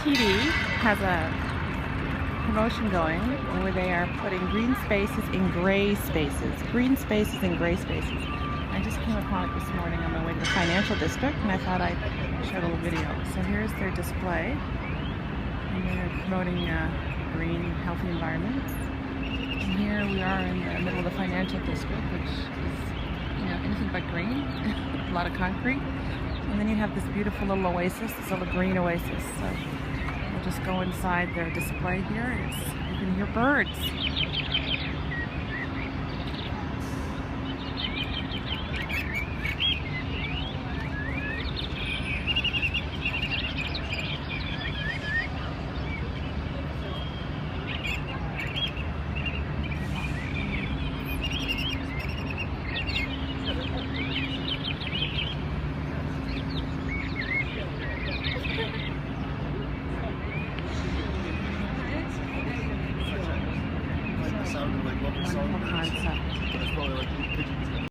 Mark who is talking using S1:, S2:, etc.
S1: TD has a promotion going where they are putting green spaces in gray spaces. Green spaces in gray spaces. I just came upon it this morning on my way to the financial district, and I thought I'd show a little video. So here's their display, and they're promoting green, healthy environments. And here we are in the middle of the financial district, which is, anything but green. A lot of concrete. And then you have this beautiful little oasis, this little green oasis. So we'll just go inside their display here. You can hear birds.
S2: Sounded like what we saw in the
S1: Wonderful
S2: news.
S1: concept.
S2: It's probably like pigeons.